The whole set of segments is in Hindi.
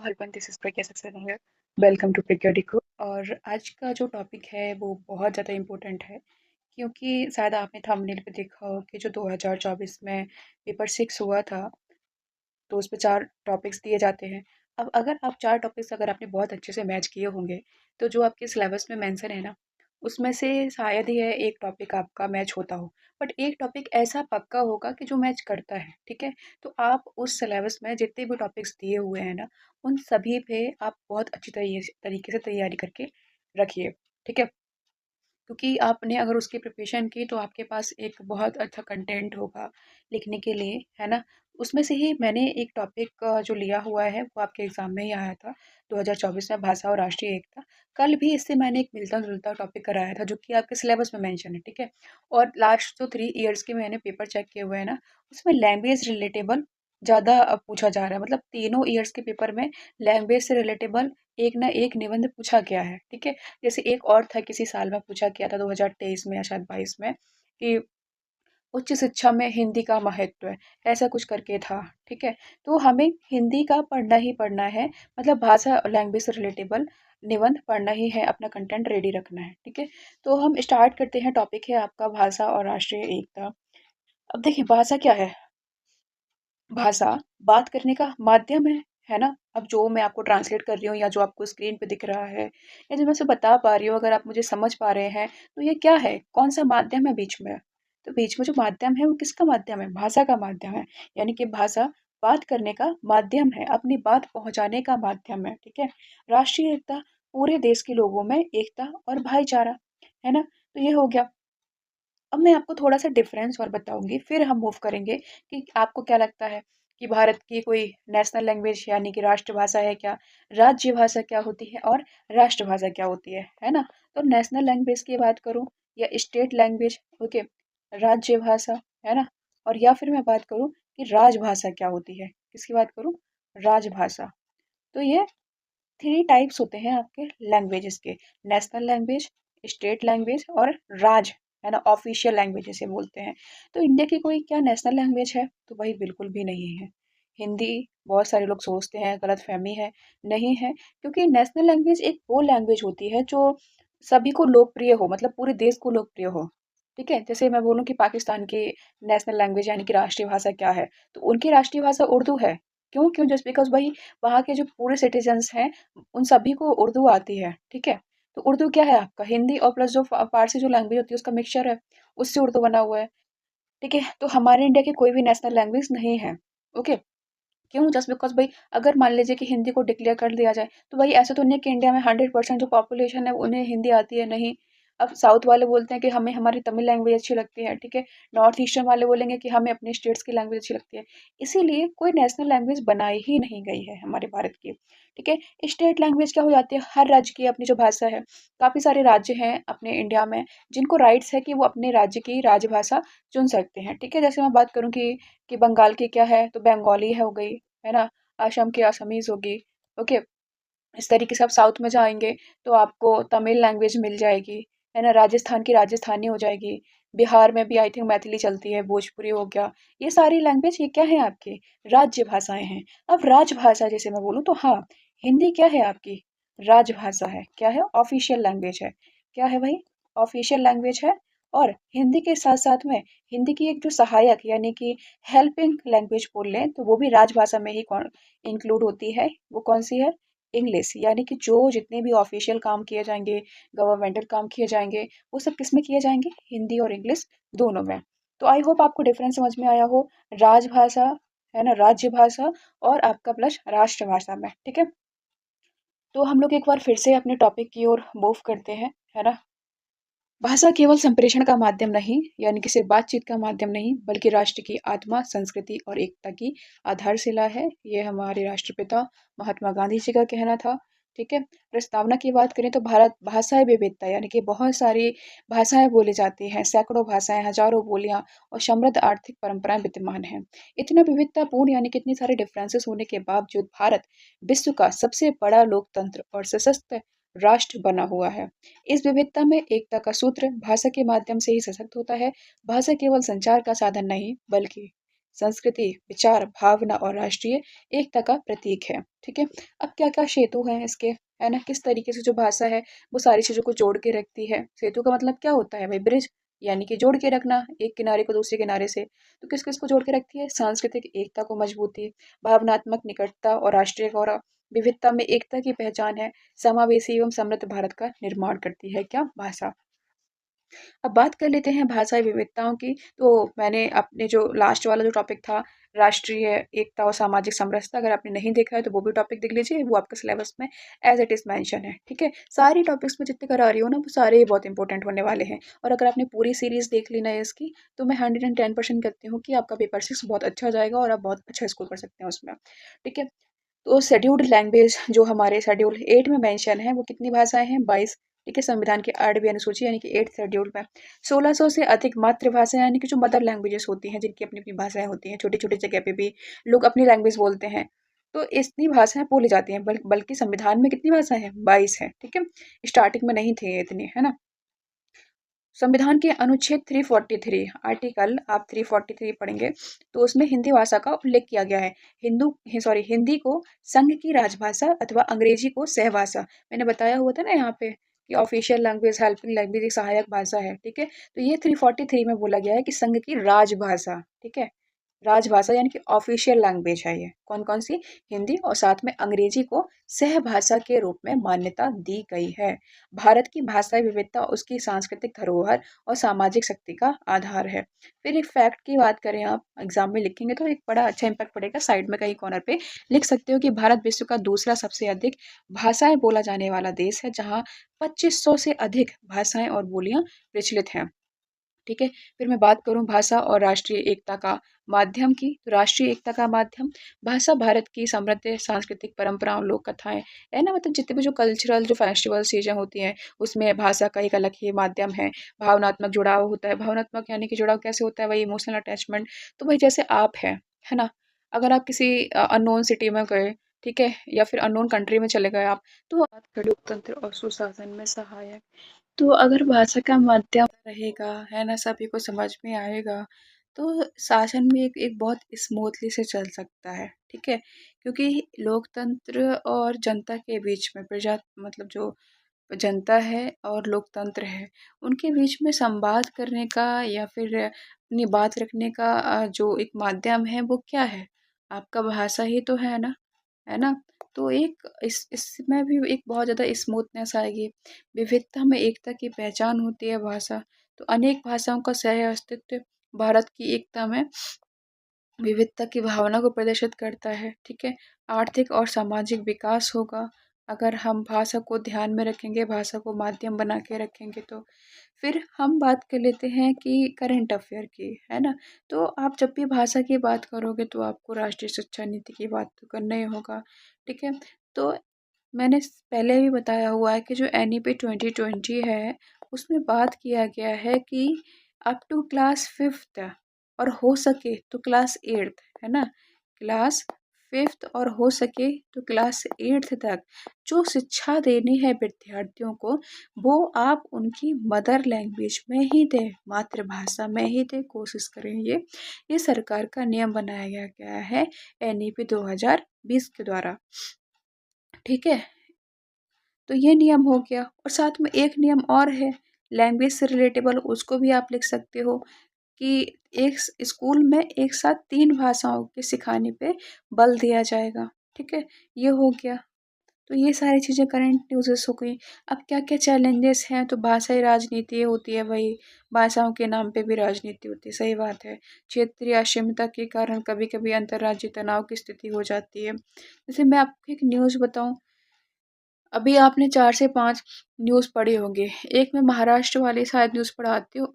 हेल्पन this is Pragya Saxena here. Welcome to Pragya डिको। और आज का जो टॉपिक है वो बहुत ज़्यादा इम्पोर्टेंट है, क्योंकि शायद आपने थंबनेल पे देखा हो कि जो 2024 में पेपर 6 हुआ था, तो उस पे 4 टॉपिक्स दिए जाते हैं। अब अगर आप 4 टॉपिक्स अगर आपने बहुत अच्छे से मैच किए होंगे, तो जो आपके सिलेबस में मेंशन है ना, उसमें से शायद ही है एक टॉपिक आपका मैच होता हो। बट एक टॉपिक ऐसा पक्का होगा कि जो मैच करता है, ठीक है? तो आप उस सिलेबस में जितने भी टॉपिक्स दिए हुए हैं ना, उन सभी पे आप बहुत अच्छी तरीके से तैयारी करके रखिए, ठीक है? क्योंकि आपने अगर उसकी प्रिपरेशन की तो आपके पास एक बहुत अच्छा कंटेंट होगा लिखने के लिए, है ना? उसमें से ही मैंने एक टॉपिक जो लिया हुआ है वो आपके एग्ज़ाम में ही आया था, 2024 में भाषा और राष्ट्रीय एकता। कल भी इससे मैंने एक मिलता-जुलता टॉपिक कराया था जो कि आपके सिलेबस में मेंशन है, ठीक है? और लास्ट जो 3 इयर्स के मैंने पेपर चेक किए हुए हैं ना, उसमें लैंग्वेज रिलेटेबल ज़्यादा पूछा जा रहा है। मतलब तीनों इयर्स के पेपर में लैंग्वेज से रिलेटेबल एक ना एक निबंध पूछा गया है, ठीक है? जैसे एक और था किसी साल में पूछा गया था 2023 में या शायद 22 में कि उच्च शिक्षा में हिंदी का महत्व है, ऐसा कुछ करके था, ठीक है? तो हमें हिंदी का पढ़ना ही पढ़ना है, मतलब भाषा लैंग्वेज से रिलेटेबल निबंध पढ़ना ही है, अपना कंटेंट रेडी रखना है, ठीक है? तो हम स्टार्ट करते हैं, टॉपिक है आपका भाषा और राष्ट्रीय एकता। अब देखिए भाषा क्या है? भाषा बात करने का माध्यम है ना? अब जो मैं आपको ट्रांसलेट कर रही हूँ या जो आपको स्क्रीन पे दिख रहा है या जो मैं उसे बता पा रही हूँ, अगर आप मुझे समझ पा रहे हैं, तो ये क्या है? कौन-सा माध्यम है बीच में? तो बीच में जो माध्यम है वो किसका माध्यम है? भाषा का माध्यम है। यानी कि भाषा बात करने का माध्यम है, अपनी बात पहुँचाने का माध्यम है, ठीक है? राष्ट्रीय एकता पूरे देश के लोगों में एकता और भाईचारा, है ना? तो ये हो गया। अब मैं आपको थोड़ा-सा डिफ़रेंस और बताऊँगी, फिर हम मूव करेंगे कि आपको क्या लगता है कि भारत की कोई नेशनल लैंग्वेज यानी कि राष्ट्रभाषा है क्या? राज्य भाषा क्या होती है और राष्ट्रभाषा क्या होती है ना? तो नेशनल लैंग्वेज की बात करूँ या स्टेट लैंग्वेज, ओके, राज्य भाषा, है ना? और या फिर मैं बात करूँ कि राजभाषा क्या होती है? किसकी बात करूँ? राजभाषा। तो ये 3 टाइप्स होते हैं आपके लैंग्वेजेस के, नेशनल लैंग्वेज, स्टेट लैंग्वेज और राज, है ना, ऑफिशियल लैंग्वेज जिसे बोलते हैं। तो इंडिया की कोई क्या नेशनल लैंग्वेज है? तो भाई बिल्कुल भी नहीं है। हिंदी बहुत सारे लोग सोचते हैं, गलतफ़हमी है, नहीं है, क्योंकि नेशनल लैंग्वेज एक वो लैंग्वेज होती है जो सभी को लोकप्रिय हो, मतलब पूरे देश को लोकप्रिय हो। ठीक है? जैसे मैं बोलूँ कि पाकिस्तान की नेशनल लैंग्वेज यानी कि राष्ट्रीय भाषा क्या है? तो उनकी राष्ट्रीय भाषा उर्दू है। क्यों? क्यों? जस्ट बिकॉज़ भाई वहाँ के जो पूरे सिटीज़न्स हैं, उन सभी को उर्दू आती है, ठीक है? तो उर्दू क्या है आपका? हिंदी और प्लस जो फ़ारसी जो लैंग्वेज होती है उसका मिक्सचर है, उससे उर्दू बना हुआ है, ठीक है? तो हमारे इंडिया की कोई भी नेशनल लैंग्वेज नहीं है, ओके? क्यों? जस्ट बिकॉज़ भाई अगर मान लीजिए कि हिंदी को डिक्लेयर कर दिया जाए, तो भाई ऐसा तो नहीं है कि इंडिया में 100% जो पॉपुलेशन है उन्हें हिंदी आती है, नहीं। अब साउथ वाले बोलते हैं कि हमें हमारी तमिल लैंग्वेज अच्छी लगती है, ठीक है? नॉर्थ ईस्टर्न वाले बोलेंगे कि हमें अपने स्टेट्स की लैंग्वेज अच्छी लगती है। इसीलिए कोई नेशनल लैंग्वेज बनाई ही नहीं गई है हमारे भारत की, ठीक है? स्टेट लैंग्वेज क्या हो जाती है? हर राज्य की अपनी जो भाषा है, काफ़ी सारे राज्य हैं अपने इंडिया में, जिनको राइट्स है कि वो अपने राज्य की राजभाषा चुन सकते हैं, ठीक है? जैसे मैं बात करूँ कि बंगाल की क्या है, तो बंगाली हो गई, है ना? असम की असमीज़ होगी, ओके? इस तरीके से आप साउथ में जाएँगे तो आपको तमिल लैंग्वेज मिल जाएगी, है ना? राजस्थान की राजस्थानी हो जाएगी, बिहार में भी आई थिंक मैथिली चलती है, भोजपुरी हो गया। ये सारी लैंग्वेज ये क्या है आपकी? राज्य भाषाएँ हैं। अब राजभाषा जैसे मैं बोलूँ तो हाँ, हिंदी क्या है आपकी? राजभाषा है। क्या है? ऑफ़िशियल लैंग्वेज है। क्या है भाई? ऑफ़िशियल लैंग्वेज है। और हिंदी के साथ-साथ में हिंदी की एक जो सहायक यानी कि हेल्पिंग लैंग्वेज बोल लें तो वो भी राजभाषा में ही इंक्लूड होती है। वो कौन-सी है? इंग्लिश, यानी कि जो जितने भी ऑफ़िशियल काम किए जाएँगे, गवर्नमेंटल काम किए जाएँगे, वो सब किस में किए जाएँगे? हिंदी और इंग्लिश दोनों में। तो आई होप आपको डिफ़रेंस समझ में आया हो, राजभाषा, है ना, राज्य भाषा और आपका प्लस राष्ट्रभाषा में, ठीक है? तो हम लोग एक बार फिर से अपने टॉपिक की ओर मूव करते हैं, है ना? भाषा केवल संप्रेषण का माध्यम नहीं, यानी कि सिर्फ बातचीत का माध्यम नहीं, बल्कि राष्ट्र की आत्मा, संस्कृति और एकता की आधारशिला है। ये हमारे राष्ट्रपिता महात्मा गांधी जी का कहना था। ठीक है? प्रस्तावना की बात करें तो भारत भाषाई विविधता यानी कि बहुत सारी भाषाएं बोली जाती हैं, सैकड़ों भाषाएं, हजारों बोलियां और समृद्ध आर्थिक परंपराएं विद्यमान हैं। इतना विविधतापूर्ण यानी कि इतनी सारे डिफरेंसेस होने के बावजूद भारत विश्व का सबसे बड़ा लोकतंत्र और सशक्त राष्ट्र बना हुआ है। इस विविधता में एकता का सूत्र भाषा के माध्यम से ही सशक्त होता है। भाषा केवल संचार का साधन नहीं, बल्कि संस्कृति, विचार, भावना और राष्ट्रीय एकता का प्रतीक है। ठीक है? अब क्या-क्या सेतु हैं इसके, है ना? किस तरीके से जो भाषा है, वो सारी चीज़ों को जोड़ के रखती है। सेतु का मतलब क्या होता है भाई? ब्रिज, यानी कि जोड़ के रखना एक किनारे को दूसरे किनारे से। तो किस-किस को जोड़ के रखती है? सांस्कृतिक एकता को मजबूती, भावनात्मक निकटता और राष्ट्रीय गौरव, विविधता में एकता की पहचान है, समावेशी एवं समृद्ध भारत का निर्माण करती है क्या? भाषा। अब बात कर लेते हैं भाषाई विविधताओं की। तो मैंने अपने जो लास्ट वाला जो टॉपिक था, राष्ट्रीय एकता और सामाजिक समरसता, अगर आपने नहीं देखा है तो वो भी टॉपिक देख लीजिए, वो आपके सिलेबस में एज़ इट इज़ मेंशन है, ठीक है? सारी टॉपिक्स में जितने करा रही हूँ ना, वो सारे ही बहुत इंपॉर्टेंट होने वाले हैं। और अगर आपने पूरी सीरीज़ देख ली ना इसकी, तो मैं 110% कहती हूँ कि आपका पेपर 6 बहुत अच्छा जाएगा और आप बहुत अच्छा स्कोर कर सकते हैं उसमें, ठीक है? तो शेड्यूल्ड लैंग्वेज जो हमारे शेड्यूल 8 में मेंशन है, वो कितनी भाषाएँ हैं? 22, ठीक है? संविधान की 8वीं अनुसूची यानी कि 8th शेड्यूल में 1600 से अधिक मातृभाषाएँ यानी कि जो मदर लैंग्वेजेस होती हैं, जिनकी अपनी-अपनी भाषाएँ होती हैं, छोटी-छोटी जगह पे भी लोग अपनी लैंग्वेज बोलते हैं। तो इतनी भाषाएँ बोली जाती हैं, बल्कि संविधान में कितनी भाषाएँ हैं? 22 हैं, ठीक है? स्टार्टिंग में नहीं थे ये इतनी, है ना? संविधान के अनुच्छेद 343 आर्टिकल आप 343 पढ़ेंगे तो उसमें हिंदी भाषा का उल्लेख किया गया है। हिंदी को संघ की राजभाषा अथवा अंग्रेजी को सहभाषा। मैंने बताया हुआ था ना यहाँ पे कि ऑफिशियल लैंग्वेज, हेल्पिंग लैंग्वेज एक सहायक भाषा है, ठीक है? तो ये 343 में बोला गया है कि संघ की राजभाषा, ठीक है? राजभाषा यानी कि ऑफिशियल लैंग्वेज है ये। कौन-कौन सी? हिंदी और साथ में अंग्रेजी को सहभाषा के रूप में मान्यता दी गई है। भारत की भाषाई विविधता उसकी सांस्कृतिक धरोहर और सामाजिक शक्ति का आधार है। फिर एक फैक्ट की बात करें, आप एग्जाम में लिखेंगे तो एक बड़ा अच्छा इम्पैक्ट पड़ेगा, साइड में कहीं कॉर्नर पे लिख सकते हो कि भारत विश्व का दूसरा सबसे अधिक भाषाएं बोला जाने वाला देश है, जहाँ 2500 से अधिक भाषाएं और बोलियां प्रचलित हैं। ठीक है? फिर मैं बात करूँ भाषा और राष्ट्रीय एकता का माध्यम की, तो राष्ट्रीय एकता का माध्यम, भाषा भारत की समृद्ध सांस्कृतिक परंपराओं, लोक कथाएँ, है ना? मतलब जितने भी जो कल्चरल जो फेस्टिवल्स चीज़ें होती हैं, उसमें भाषा का एक अलग ही माध्यम है। भावनात्मक जुड़ाव होता है, भावनात्मक यानी कि जुड़ाव कैसे होता है? वही इमोशनल अटैचमेंट। तो वही जैसे आप हैं, है ना? अगर आप किसी अननोन सिटी में गए, ठीक है? या फिर अननोन कंट्री में चले गए आप, तो बात करें लोकतंत्र और सुशासन में सहायक, तो अगर भाषा का माध्यम रहेगा, है ना, सभी को समझ में आएगा, तो शासन भी एक एक बहुत स्मूथली से चल सकता है, ठीक है? क्योंकि लोकतंत्र और जनता के बीच में मतलब जो जनता है और लोकतंत्र है, उनके बीच में संवाद करने का या फिर अपनी बात रखने का जो एक माध्यम है, वो क्या है? आपका भाषा ही तो है ना। है ना? तो एक इसमें भी एक बहुत ज़्यादा स्मूथनेस आएगी। विविधता में एकता की पहचान होती है भाषा। तो अनेक भाषाओं का सह-अस्तित्व भारत की एकता में विविधता की भावना को प्रदर्शित करता है, ठीक है? आर्थिक और सामाजिक विकास होगा, अगर हम भाषा को ध्यान में रखेंगे, भाषा को माध्यम बना के रखेंगे तो। फिर हम बात कर लेते हैं कि करंट अफ़ेयर की, है ना? तो आप जब भी भाषा की बात करोगे तो आपको राष्ट्रीय शिक्षा नीति की बात तो करना ही होगा, ठीक है? तो मैंने पहले भी बताया हुआ है कि जो एनईपी 2020 है, उसमें बात किया गया है कि अप टू क्लास 5th और हो सके तो क्लास 8th, है ना? क्लास 5th और हो सके तो क्लास 8th तक जो शिक्षा देनी है विद्यार्थियों को, वो आप उनकी मदर लैंग्वेज में ही दें, मातृभाषा में ही दें, कोशिश करें ये सरकार का नियम बनाया गया है एनईपी 2020 के द्वारा, ठीक है? तो ये नियम हो गया और साथ में एक नियम और है, लैंग्वेज से रिलेटेबल, उसको भी आप लिख सकते हो कि एक स्कूल में एक साथ 3 भाषाओं के सिखाने पे बल दिया जाएगा, ठीक है? ये हो गया। तो ये सारी चीज़ें करंट न्यूज़ेस हो गई। अब क्या-क्या चैलेंजेस हैं, तो भाषाई राजनीति होती है वही, भाषाओं के नाम पे भी राजनीति होती है, सही बात है। क्षेत्रीय अक्षमता के कारण कभी-कभी अंतर्राज्यीय तनाव की स्थिति हो जाती है। जैसे मैं आपको एक न्यूज़ बताऊँ, अभी आपने 4 से 5 न्यूज़ पढ़ी होंगी। एक मैं महाराष्ट्र वाली शायद न्यूज़ पढ़ाती हूँ,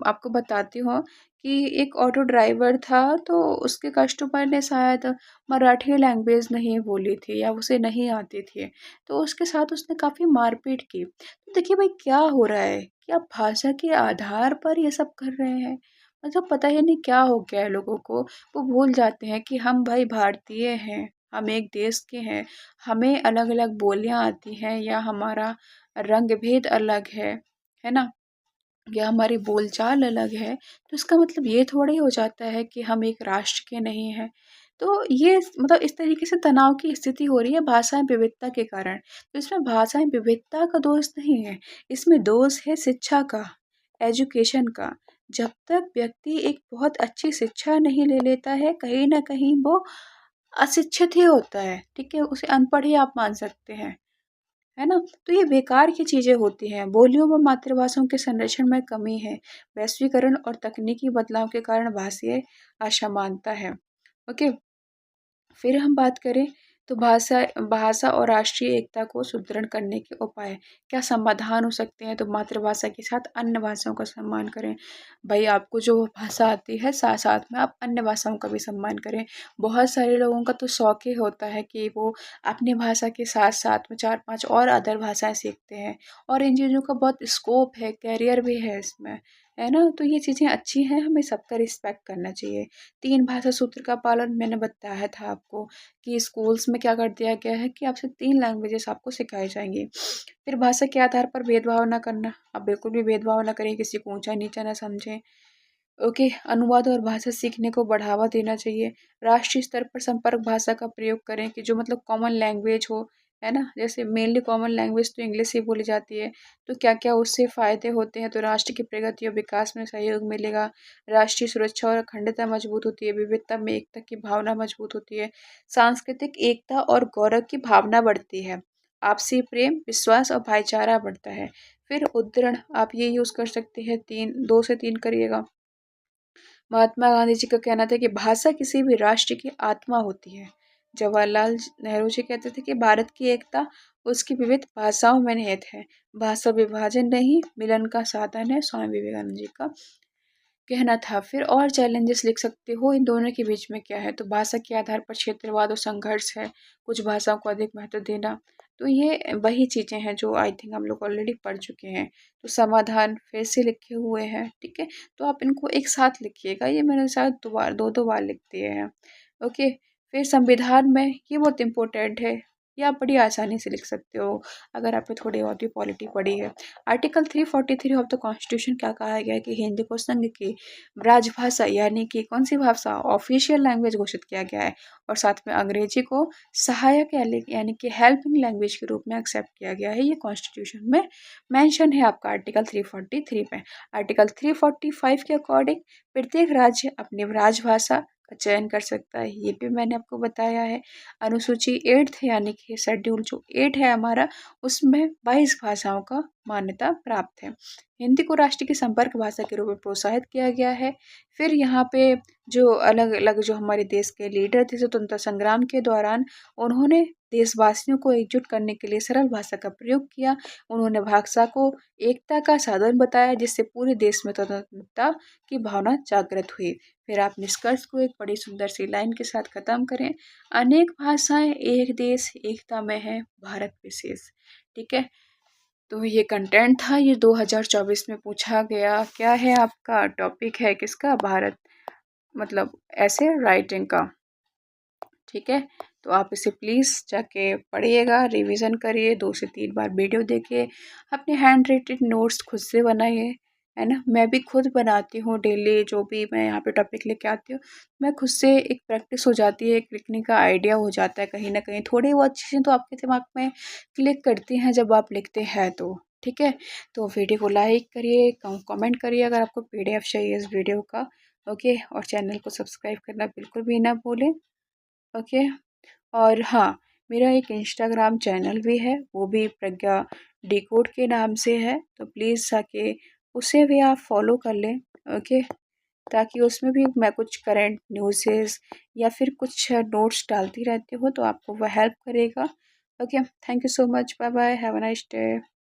आपको बताती हूँ कि एक ऑटो ड्राइवर था, तो उसके कस्टमर ने शायद मराठी लैंग्वेज नहीं बोली थी या उसे नहीं आती थी, तो उसके साथ उसने काफ़ी मारपीट की। तो देखिए भाई क्या हो रहा है कि आप भाषा के आधार पर ये सब कर रहे हैं। मतलब पता ही नहीं क्या हो गया है लोगों को, वो भूल जाते हैं कि हम भाई भारतीय हैं, हम एक देश के हैं, हमें अलग-अलग बोलियाँ आती हैं या हमारा रंग भेद अलग है ना? या हमारी बोलचाल अलग है, तो इसका मतलब ये थोड़ी हो जाता है कि हम एक राष्ट्र के नहीं हैं। तो ये मतलब इस तरीके से तनाव की स्थिति हो रही है भाषा विविधता के कारण। तो इसमें भाषा विविधता का दोष नहीं है, इसमें दोष है शिक्षा का, एजुकेशन का। जब तक व्यक्ति एक बहुत अच्छी शिक्षा नहीं ले लेता है, कहीं न कहीं वो अशिक्षित ही होता है, ठीक है? उसे अनपढ़ ही आप मान सकते हैं। है ना? तो ये बेकार की चीज़ें होती हैं। बोलियों व मातृभाषाओं के संरक्षण में कमी है। वैश्वीकरण और तकनीकी बदलाव के कारण भाषीय असमानता है। ओके। फिर हम बात करें तो भाषा भाषा और राष्ट्रीय एकता को सुदृढ़ करने के उपाय क्या समाधान हो सकते हैं? तो मातृभाषा के साथ अन्य भाषाओं का सम्मान करें। भाई आपको जो भाषा आती है साथ साथ में आप अन्य भाषाओं का भी सम्मान करें। बहुत सारे लोगों का तो शौक ही होता है कि वो अपनी भाषा के साथ साथ में 4-5 और अदर भाषाएं सीखते हैं और इन चीज़ों का बहुत स्कोप है, करियर भी है इसमें, है ना? तो ये चीज़ें अच्छी हैं, हमें सबका रिस्पेक्ट करना चाहिए। 3 भाषा सूत्र का पालन मैंने बताया था आपको कि स्कूल्स में क्या कर दिया गया है कि आपसे 3 लैंग्वेजेस आपको सिखाई जाएँगी। फिर भाषा के आधार पर भेदभाव ना करना, आप बिल्कुल भी भेदभाव ना करें, किसी को ऊँचा-नीचा ना समझें। ओके, अनुवाद और भाषा सीखने को बढ़ावा देना चाहिए। राष्ट्रीय स्तर पर संपर्क भाषा का प्रयोग करें कि जो मतलब कॉमन लैंग्वेज हो, है ना? जैसे मेनली कॉमन लैंग्वेज तो इंग्लिश ही बोली जाती है, तो क्या-क्या उससे फ़ायदे होते हैं, तो राष्ट्र की प्रगति और विकास में सहयोग मिलेगा। राष्ट्रीय सुरक्षा और अखंडता मजबूत होती है, विविधता में एकता की भावना मजबूत होती है, सांस्कृतिक एकता और गौरव की भावना बढ़ती है, आपसी प्रेम, विश्वास और भाईचारा बढ़ता है। फिर उद्धरण आप ये यूज़ कर सकते हैं 3 2 से 3 करिएगा। महात्मा गांधी जी का कहना था कि भाषा किसी भी राष्ट्र की आत्मा होती है। जवाहरलाल नेहरू जी कहते थे कि भारत की एकता उसकी विविध भाषाओं में निहित है। भाषा विभाजन नहीं, मिलन का साधन है, स्वामी विवेकानंद जी का कहना था। फिर और चैलेंजेस लिख सकते हो इन दोनों के बीच में क्या है, तो भाषा के आधार पर क्षेत्रवाद और संघर्ष है, कुछ भाषाओं को अधिक महत्व देना। तो ये वही चीज़ें हैं जो आई थिंक हम लोग ऑलरेडी पढ़ चुके हैं। तो समाधान फिर से लिखे हुए हैं, ठीक है? तो आप इनको एक साथ लिखिएगा, ये मैंने शायद 2 बार 2-2 बार लिख दिए हैं। ओके, फिर संविधान में ये बहुत इम्पोर्टेंट है, ये आप बड़ी आसानी से लिख सकते हो, अगर आपने थोड़ी बहुत भी पॉलिटी पढ़ी है। आर्टिकल 343 ऑफ द कॉन्स्टिट्यूशन क्या कहा गया है कि हिंदी को संघ की राजभाषा यानी कि कौन सी भाषा ऑफिशियल लैंग्वेज घोषित किया गया है और साथ में अंग्रेजी को सहायक यानी कि हेल्पिंग लैंग्वेज के रूप में एक्सेप्ट किया गया है। ये कॉन्स्टिट्यूशन में मेंशन है आपका आर्टिकल 343 में। आर्टिकल 345 के अकॉर्डिंग प्रत्येक राज्य अपनी राजभाषा का चयन कर सकता है, ये भी मैंने आपको बताया है। अनुसूची 8 यानी कि शेड्यूल जो 8 है हमारा, उसमें 22 भाषाओं का मान्यता प्राप्त है। हिंदी को राष्ट्र की संपर्क भाषा के रूप में प्रोत्साहित किया गया है। फिर यहाँ पे जो अलग-अलग जो हमारे देश के लीडर थे स्वतंत्रता संग्राम के दौरान, उन्होंने देशवासियों को एकजुट करने के लिए सरल भाषा का प्रयोग किया। उन्होंने भाषा को एकता का साधन बताया जिससे पूरे देश में स्वतंत्रता की भावना जागृत हुई। फिर आप निष्कर्ष को एक बड़ी सुंदर सी लाइन के साथ खत्म करें। अनेक भाषाएं एक देश एकता में है भारत विशेष। ठीक है, तो ये कंटेंट था, ये 2024 में पूछा गया। क्या है आपका टॉपिक है किसका, भारत मतलब ऐसे राइटिंग का। ठीक है, तो आप इसे प्लीज़ जाके पढ़िएगा, रिवीजन करिए, 2 से 3 बार वीडियो देखिए, अपने हैंड राइटेड नोट्स खुद से बनाइए, है ना? मैं भी खुद बनाती हूँ डेली, जो भी मैं यहाँ पे टॉपिक लेके आती हूँ, मैं खुद से एक प्रैक्टिस हो जाती है, एक लिखने का आइडिया हो जाता है कहीं न कहीं। थोड़ी बहुत चीज़ें तो आपके दिमाग में क्लिक करती हैं जब आप लिखते हैं तो, ठीक है? तो वीडियो को लाइक करिए, कमेंट करिए अगर आपको पीडीएफ चाहिए इस वीडियो का, ओके? और चैनल को सब्सक्राइब करना बिल्कुल भी ना भूलें, ओके। और हाँ, मेरा एक इंस्टाग्राम चैनल भी है, वो भी प्रज्ञा डिकोड के नाम से है, तो प्लीज़ जाके उसे भी आप फॉलो कर लें, ओके। ताकि उसमें भी मैं कुछ करंट न्यूज़ेस या फिर कुछ नोट्स डालती रहती हूँ, तो आपको वह हेल्प करेगा। Okay, thank you so much, bye bye, have a nice day.